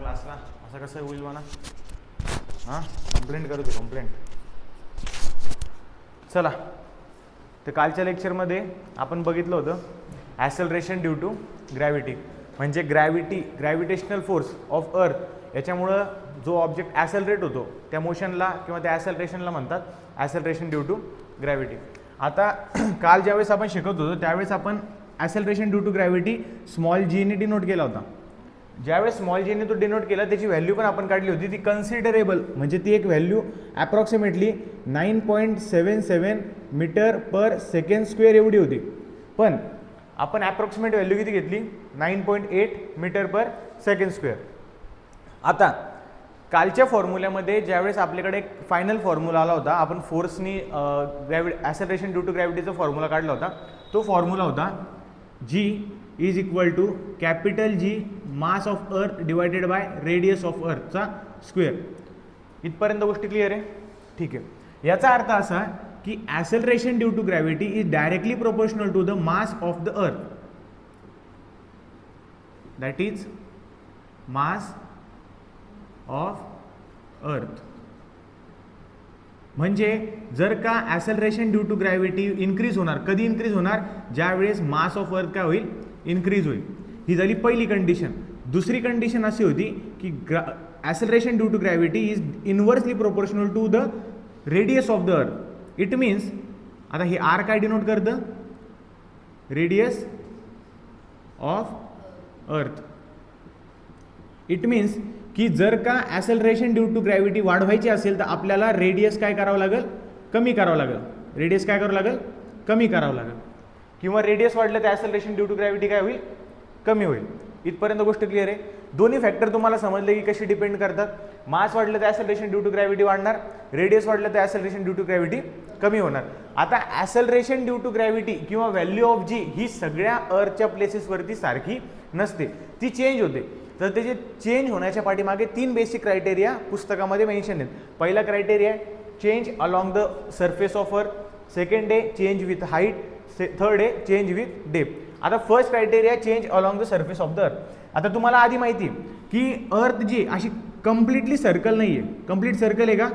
क्लासला असं कसं होईल म्हणा. हां कंप्लेंट करू दे कंप्लेंट. चला तर कालच्या लेक्चरमध्ये आपण बघितलं होतं ॲसेलरेशन ड्यू टू ग्रॅव्हिटी, म्हणजे ग्रॅव्हिटेशनल फोर्स ऑफ अर्थ याच्यामुळं जो ऑब्जेक्ट ॲसेलरेट होतो त्या मोशनला किंवा त्या ॲसेलरेशनला म्हणतात ॲसेलरेशन ड्यू टू ग्रॅव्हिटी. आता काल ज्यावेळेस आपण शिकत होतो त्यावेळेस आपण ॲसेलरेशन ड्यू टू ग्रॅव्हिटी स्मॉल जीने डिनोट केला होता. ज्यावेळेस स्मॉल जीने तो डिनोट केला त्याची व्हॅल्यू पण आपण काढली होती, ती कन्सिडरेबल म्हणजे ती एक व्हॅल्यू ॲप्रॉक्सिमेटली 9.77 मीटर पर सेकंड स्क्वेअर एवढी होती. पण आपण ॲप्रॉक्सिमेट व्हॅल्यू किती घेतली 9.8 मीटर पर सेकंड स्क्वेअर. आता कालच्या फॉर्म्युल्यामध्ये ज्यावेळेस आपल्याकडे एक फायनल फॉर्म्युला आला होता, आपण फोर्सनी ॲसेलरेशन ड्यू टू ग्रॅव्हिटीचा फॉर्म्युला काढला होता. तो फॉर्म्युला होता G is equal to capital G mass of earth divided by radius of अर्थचा स्क्वेअर. इथपर्यंत गोष्टी क्लिअर आहे? ठीक आहे. याचा अर्थ असा की acceleration due to gravity is directly proportional to the mass of the earth, that is mass of earth. म्हणजे जर का acceleration due to gravity increase होणार, कधी इन्क्रीज होणार? ज्यावेळेस मास ऑफ अर्थ काय होईल? इन्क्रीज होईल. ही झाली पहिली कंडिशन. दुसरी कंडिशन अशी होती की acceleration due to gravity is inversely proportional to the radius of the earth. It means आता हे आर काय डिनोट करतं? Radius of earth. It means की जर का ॲसेलरेशन ड्यू टू ग्रॅव्हिटी वाढवायची असेल तर आपल्याला रेडियस काय करावं लागेल? कमी करावं लागेल. रेडियस काय करावं लागेल? कमी करावं लागेल. किंवा रेडियस वाढलं तर ॲसेलरेशन ड्यू टू ग्रॅव्हिटी काय होईल? कमी होईल. इथपर्यंत गोष्ट क्लिअर आहे? दोन्ही फॅक्टर तुम्हाला समजले की कशी डिपेंड करतात. मास वाढलं तर ॲसेलरेशन ड्यू टू ग्रॅव्हिटी वाढणार, रेडियस वाढलं तर ॲसेलरेशन ड्यू टू ग्रॅव्हिटी कमी होणार. आता ॲसेलरेशन ड्यू टू ग्रॅव्हिटी किंवा व्हॅल्यू ऑफ जी ही सगळ्या अर्थच्या प्लेसेसवरती सारखी नसते, ती चेंज होते. तर त्याचे चेंज होण्याच्या पाठीमागे 3 बेसिक क्रायटेरिया पुस्तकामध्ये मेन्शन आहेत. पहिला criteria change along the surface of earth, second आहे चेंज विथ हाईट, थर्ड आहे चेंज विथ डेप्थ. आता first criteria change along the surface of the अर्थ. आता तुम्हाला आधी माहिती आहे की अर्थ जी अशी कम्प्लिटली सर्कल नाही आहे. कम्प्लीट सर्कल आहे का?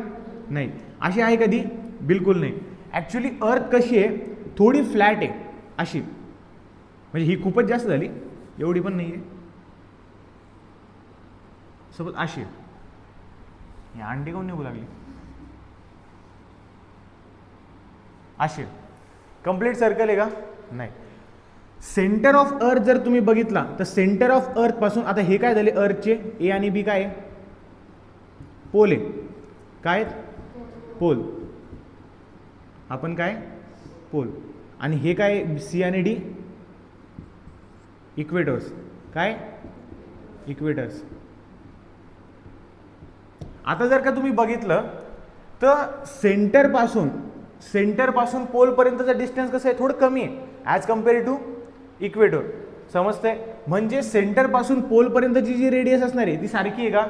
नाही. अशी आहे कधी? बिलकुल नाही. ॲक्च्युली अर्थ कशी आहे? थोडी फ्लॅट आहे अशी, म्हणजे ही खूपच जास्त झाली, एवढी पण नाही आहे. सपोज अशी ही अंडी कोण निघू लागली अशी. कम्प्लीट सर्कल आहे का? नाही. सेंटर ऑफ अर्थ जर तुम्ही बघितला तर सेंटर ऑफ अर्थ पासून आता हे काय झाले? अर्थचे ए आणि बी काय आहे? पोल आहे. काय? पोल. आपण काय? पोल. आणि हे काय? सी आणि डी इक्वेटर्स. काय? इक्वेटर्स. आता जर का तुम्ही बघितलं तर सेंटर पासून पोल पर्यंतचं डिस्टन्स कसं आहे? थोडं कमी आहे ॲज कम्पेअर टू इक्वेटर. समजतंय? म्हणजे सेंटर पासून पोल पर्यंतची जी रेडियस असणार आहे ती सारखी आहे का?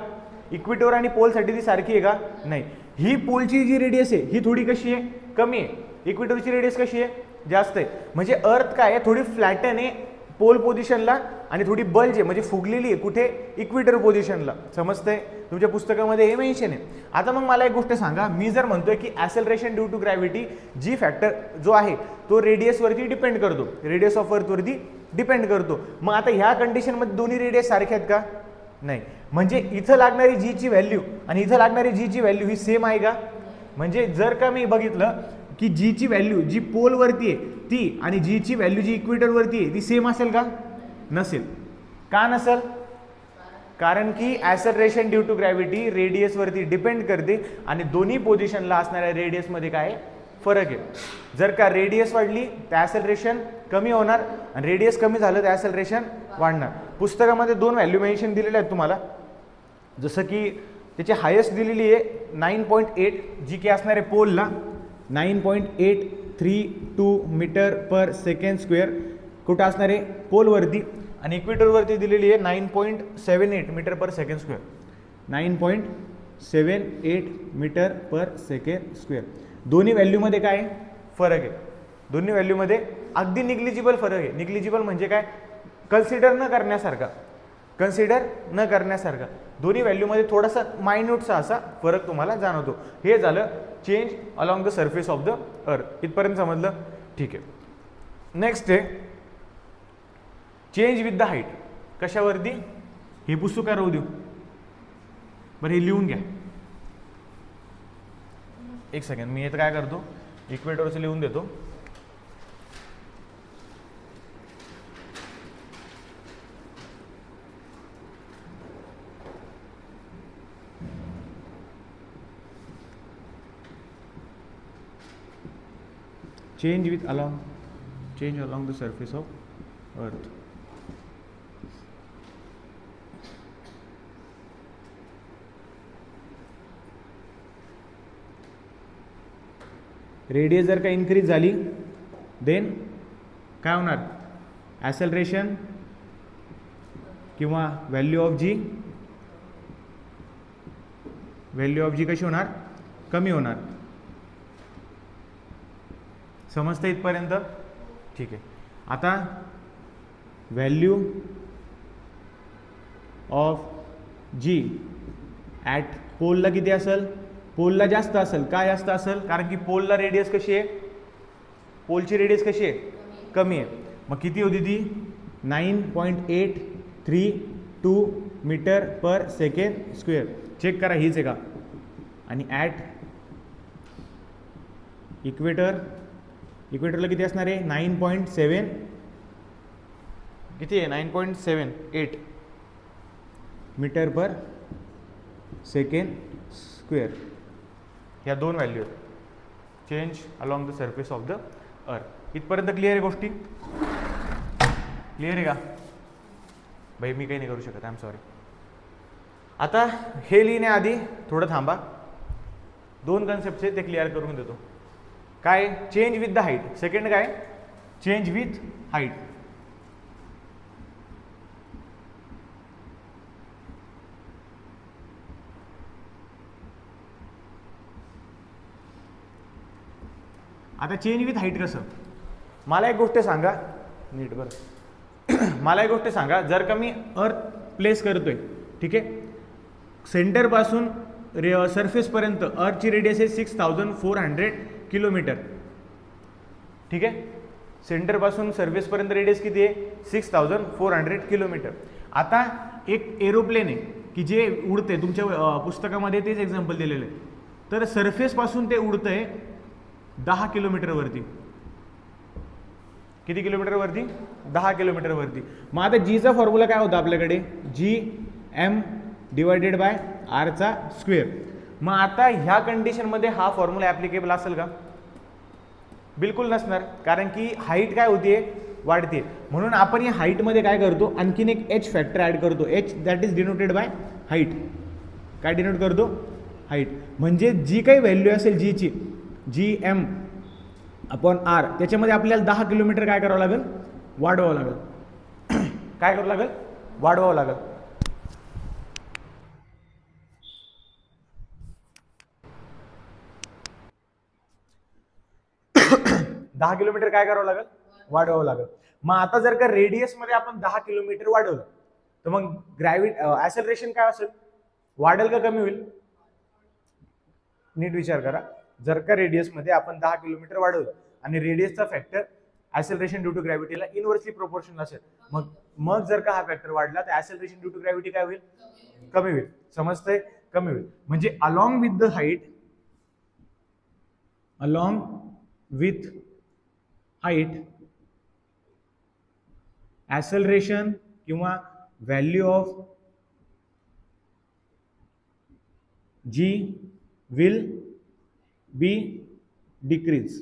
इक्वेटर आणि पोलसाठी ती सारखी आहे का? नाही. ही पोलची जी रेडियस आहे ही थोडी कशी आहे? कमी आहे. इक्वेटरची रेडियस कशी आहे? जास्त आहे. म्हणजे अर्थ काय आहे? थोडी फ्लॅटन आहे पोल पोझिशनला आणि थोडी बल्ज आहे म्हणजे फुगलेली आहे कुठे? इक्वेटर पोझिशनला. समजतंय? तुमच्या पुस्तकामध्ये हे मेन्शन आहे. आता मग मला एक गोष्ट सांगा, मी जर म्हणतोय की acceleration due to gravity G factor जो आहे तो रेडियसवरती डिपेंड करतो, रेडियस ऑफ अर्थवरती डिपेंड करतो, मग आता ह्या कंडिशनमध्ये दोन्ही रेडियस सारखे आहेत का? नाही. म्हणजे इथं लागणारी जीची व्हॅल्यू आणि इथं लागणारी जीची व्हॅल्यू ही सेम आहे का? म्हणजे जर का मी बघितलं की जीची व्हॅल्यू जी पोलवरती आहे ती आणि जीची व्हॅल्यू जी इक्वेटरवरती आहे ती सेम असेल का? नसेल. का नसेल? कारण की acceleration due to gravity रेडियसवरती depend करते आणि दोन्ही पोझिशनला असणाऱ्या रेडियसमध्ये काय फरक आहे. जर का रेडियस वाढली तर ॲसेलरेशन कमी होणार आणि रेडियस कमी झालं तर ॲसेलरेशन वाढणार. पुस्तकामध्ये 2 व्हॅल्यू मेन्शन दिलेले आहेत तुम्हाला, जसं की त्याची हायेस्ट दिलेली आहे 9.8 जी की असणार आहे पोलला 9.832 मीटर पर सेकंड स्क्वेअर कुठं असणार आहे? पोलवरती. आणि इक्वेटरवरती दिलेली आहे 9.78 मीटर पर सेकंड स्क्वेअर. 9.78 मीटर पर सेकंड स्क्वेअर. दोन्ही व्हॅल्यूमध्ये काय फरक आहे? दोन्ही व्हॅल्यूमध्ये अगदी निग्लिजिबल फरक आहे. निग्लिजिबल म्हणजे काय? कन्सिडर न करण्यासारखा. कन्सिडर न करण्यासारखा. दोन्ही व्हॅल्यूमध्ये थोडासा मायन्यूटचा असा फरक तुम्हाला जाणवतो. हे झालं change along the surface of the अर्थ. इथपर्यंत समजलं? ठीक आहे. नेक्स्ट आहे चेंज विथ द हाईट. कशावरती? हे पुस्तक का राहू देऊ, बरं हे लिहून घ्या. एक सेकंड, मी इथं काय करतो, इक्वेटरचं लिहून देतो. change along the surface of earth. Radius जर का इन्क्रीज झाली देन काय होणार? ॲसेलरेशन किंवा व्हॅल्यू ऑफ जी कशी होणार? कमी होणार. समजतं इथपर्यंत? ठीक आहे. आता व्हॅल्यू ऑफ जी ॲट पोलला किती असेल? पोलला जास्त असेल. काय जास्त असेल? कारण की पोलला रेडियस कशी आहे? पोलची रेडियस कशी आहे? कमी आहे. मग किती होती ती? 9.832 मीटर पर सेकंड स्क्वेअर. चेक करा हीच आहे का? आणि ॲट इक्वेटरला किती असणार आहे? 9.7 किती आहे? 9.78 मीटर पर सेकंड स्क्वेअर. ह्या दोन व्हॅल्यू आहेत. Change along the surface of the अर्थ. इथपर्यंत क्लिअर आहे गोष्टी? क्लिअर आहे का भाई? मी काही नाही करू शकत, आय एम सॉरी. आता हे लिहिण्याआधी थोडं थांबा. दोन कन्सेप्ट आहेत ते क्लिअर करून देतो. काय? Change with the height. Second काय? Change with height. आता चेंज विथ हाईट कसं? मला एक गोष्ट सांगा नीट, बरं मला एक गोष्ट सांगा, जर का मी अर्थ प्लेस करतोय, ठीक आहे, सेंटरपासून सरफेसपर्यंत अर्थची रेडियस आहे 6400 किलोमीटर. ठीक आहे. सेंटरपासून सरफेसपर्यंत रेडियस किती आहे? 6400 किलोमीटर. आता एक एरोप्लेन आहे की जे उडते, तुमच्या पुस्तकामध्ये तेच एक्झाम्पल दिलेलं आहे. तर सरफेसपासून ते उडतंय 10 किलोमीटरवरती. किती किलोमीटरवरती? 10 किलोमीटरवरती. मग आता जीचा फॉर्म्युला काय होता आपल्याकडे? GM डिवायडेड बाय आरचा स्क्वेअर. मग आता ह्या कंडिशनमध्ये हा फॉर्म्युला ॲप्लिकेबल असेल का? बिलकुल नसणार, कारण की हाईट काय होतीये? वाढते. म्हणून आपण या हाईटमध्ये काय करतो? आणखीन एक H फॅक्टर ॲड करतो. H that is denoted by height. काय डिनोट करतो? हाईट. म्हणजे जी काही व्हॅल्यू असेल जीची, GM अपॉन R, त्याच्यामध्ये आपल्याला 10 किलोमीटर काय करावं लागेल? वाढवावं लागेल. काय करावं लागेल? वाढवावं लागेल. दहा किलोमीटर काय करावं लागेल? वाढवावं लागेल. मग आता जर का रेडियस मध्ये आपण 10 किलोमीटर वाढवलं तर मग ॲसेलरेशन काय असेल? वाढेल का कमी होईल? नीट विचार करा. जर का रेडियस मध्ये आपण 10 किलोमीटर वाढवलं आणि रेडियसचा फॅक्टर ॲसेलरेशन ड्यू टू ग्रॅव्हिटीला इनव्हर्सली प्रोपोर्शनल असेल, मग जर का हा फॅक्टर वाढला तर ॲसेलरेशन ड्यू टू ग्रॅव्हिटी काय होईल? कमी होईल. समजतंय? कमी होईल. म्हणजे along with the height, along with height, acceleration किंवा value of G will be decrease.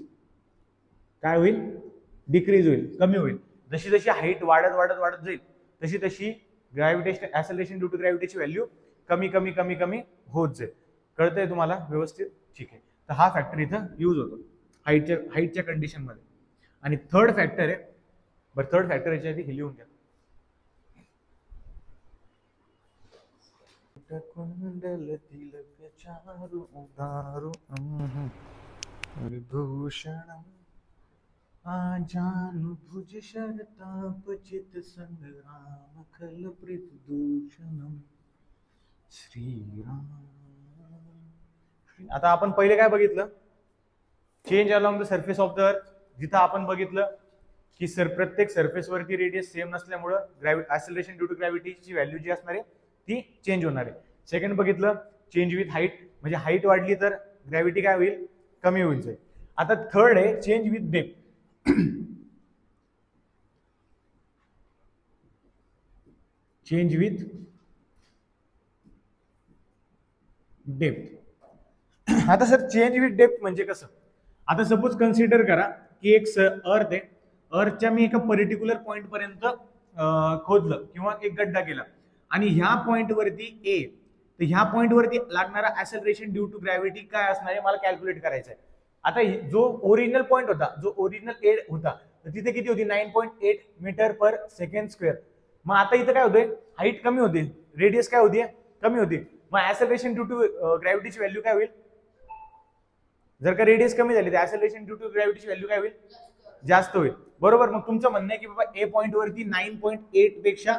काय होईल? डिक्रीज होईल, कमी होईल. जशी जशी हाईट वाढत वाढत वाढत जाईल तशी तशी ग्रॅव्हिटेशन ॲसेलरेशन ड्यू टू ग्रॅव्हिटीची व्हॅल्यू कमी कमी कमी कमी होत जाईल. कळतंय तुम्हाला व्यवस्थित? ठीक आहे. तर हा फॅक्टर इथं यूज होतो हाईटच्या कंडिशनमध्ये. आणि थर्ड फॅक्टर आहे, बरं थर्ड फॅक्टर याच्या आधी हे लिहून घ्या. कुंडल तिलक चारु उदारू विभूषण जानु भुज शरताप चित संग्राम खल प्रीत दूषणम श्रीराम. आता आपण पहिले काय बघितलं, change along the surface of the अर्थ. जिथं आपण बघितलं की प्रत्येक सरफेस वरती रेडियस सेम नसल्यामुळं ऍक्सेलरेशन ड्यू टू ग्रॅव्हिटीची व्हॅल्यू जी असणार आहे ती चेंज होणार आहे. सेकंड बघितलं चेंज विथ हाईट, म्हणजे हाईट वाढली तर ग्रॅव्हिटी काय होईल, कमी होईल जाईल. आता थर्ड आहे change with depth. Change with depth. आता सर चेंज विथ डेप्थ म्हणजे कसं, आता सपोज कन्सिडर करा की एक अर्थ आहे, अर्थच्या मी एका पर्टिक्युलर पॉइंट पर्यंत खोदलं किंवा एक गड्डा केला आणि ह्या पॉइंट वरती ए, तर ह्या पॉइंट वरती लागणारा ऍक्सेलरेशन ड्यू टू ग्रॅव्हिटी काय असणार आहे मला कॅल्क्युलेट करायचं आहे. आता जो ओरिजिनल पॉइंट होता, जो ओरिजिनल एड होता, तर तिथे किती होती 9.8 मीटर पर सेकंड स्क्वेअर. मग आता इथं काय होतंय, हाईट कमी होते, रेडियस काय होती, कमी होती. मग ऍक्सेलरेशन ड्यू टू ग्रॅव्हिटीची व्हॅल्यू काय होईल, जर का रेडियस कमी झाली तर ऍक्सेलरेशन ड्यू टू ग्रॅव्हिटीची व्हॅल्यू काय होईल, जास्त होईल. बरोबर. मग तुमचं म्हणणं आहे की बाबा ए पॉइंट वरती 9.8 पेक्षा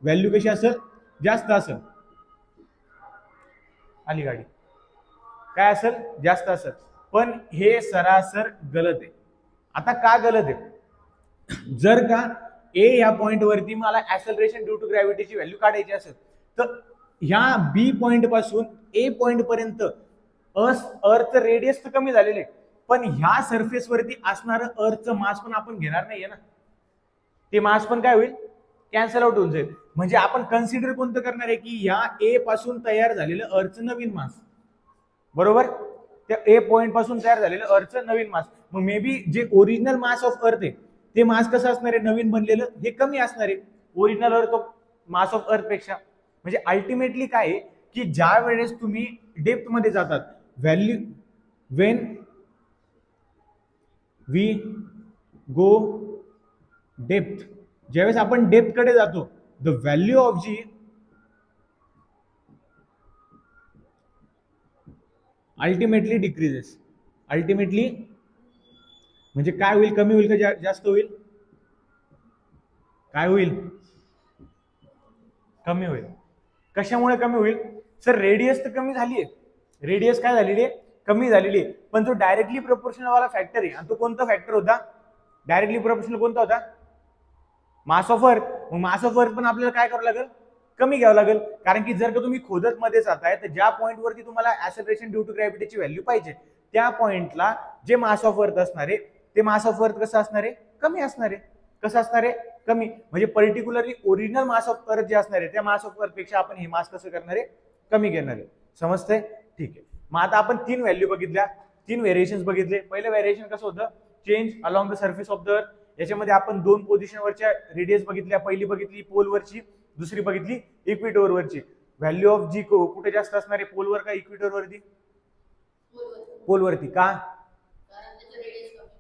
व्हॅल्यू कशी असेल, जास्त असेल. आली गाडी, काय असेल, जास्त असेल. पण हे सरासर गलत आहे. आता का गलत आहे, जर का ए या पॉइंट वरती मला ऍक्सेलरेशन ड्यू टू ग्रॅव्हिटीची व्हॅल्यू काढायची असेल तर ह्या बी पॉइंट पासून ए पॉइंट पर्यंत अर्थ रेडियस तर कमी झालेले आहे, पण ह्या सरफेस वरती असणारं अर्थचं मास पण आपण घेणार नाहीये ना, ते मास पण काय होईल, कॅन्सल आउट होऊन जाईल. म्हणजे आपण कन्सिडर कोणतं करणार आहे की या ए पासून तयार झालेलं अर्थचं नवीन मास. बरोबर. त्या ए पॉइंट पासून तयार झालेलं अर्थचं नवीन मास. मग may B J original mass of अर्थ आहे ते मास कसं असणार आहे, नवीन बनलेलं हे कमी असणार आहे ओरिजिनल अर्थ मास ऑफ अर्थ पेक्षा. म्हणजे अल्टिमेटली काय आहे की ज्या वेळेस तुम्ही डेप्थ मध्ये जातात, value when we go depth, ज्यावेळेस आपण डेप्थ कडे जातो, the value of G ultimately decreases. Ultimately म्हणजे काय होईल, कमी होईल का जास्त होईल, काय होईल, कमी होईल. कशामुळे कमी होईल सर, रेडियस तर कमी झाली आहे, रेडियस काय झालेली आहे, कमी झालेली आहे. पण जो डायरेक्टली प्रोपोर्शनल वाला फॅक्टर आहे, आणि तो कोणता फॅक्टर होता, डायरेक्टली प्रोपोर्शनल कोणता होता, मास ऑफ अर्थ. मग मास ऑफ अर्थ पण आपल्याला काय करावं लागेल, कमी घ्यावं लागेल. कारण की जर का तुम्ही खोदत मध्ये जाताय तर ज्या पॉईंट वरती तुम्हाला ऍक्सेलरेशन ड्यू टू ग्रॅव्हिटीची व्हॅल्यू पाहिजे त्या पॉइंटला जे मास ऑफ अर्थ असणार आहे ते मास ऑफ अर्थ कसं असणार आहे, कमी असणार आहे. कसं असणार आहे, कमी. म्हणजे पर्टिक्युलरली ओरिजिनल मास ऑफ अर्थ जे असणार आहे त्या मास ऑफ अर्थ पेक्षा आपण हे मास कसं करणार आहे, कमी घेणार आहे. समजतंय, ठीक आहे. मग आता आपण 3 व्हॅल्यू बघितल्या, 3 व्हेरिएशन्स बघितले. पहिलं व्हेरिएशन कसं होतं, change along the surface of the अर्थ. याच्यामध्ये आपण 2 पोझिशनवरच्या रेडियस बघितल्या. पहिली बघितली पोलवरची, दुसरी बघितली इक्वेटोर वरची. व्हॅल्यू ऑफ जी कुठे जास्त असणार आहे, पोलवर का इक्वेटोर वरती, पोलवरती. का,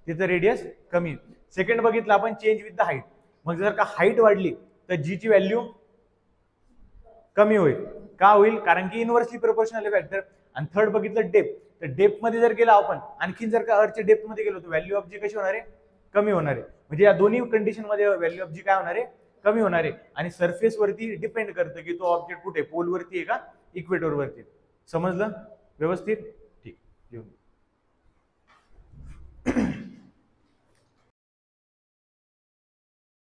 तिथं रेडियस कमी. सेकंड बघितलं आपण चेंज विथ द हाईट. मग जर का हाईट वाढली तर जी ची व्हॅल्यू कमी होईल. का होईल, कारण की इनव्हर्सली प्रोपोर्शनल फॅक्टर. आणि थर्ड बघितलं डेप्थ. तर डेप्थ मध्ये जर गेला आपण, आणखी जर का अर्थच्या डेप्थ मध्ये गेलो तर व्हॅल्यू ऑफ जी कशी होणार आहे, कमी होणार आहे. म्हणजे या दोन्ही कंडिशन मध्ये व्हॅल्यू ऑफ जी काय होणार आहे, कमी होणार आहे. आणि सरफेस वरती डिपेंड करतं की तो ऑब्जेक्ट कुठे, पोल वरती आहे का इक्वेटोर वरती. समजलं व्यवस्थित.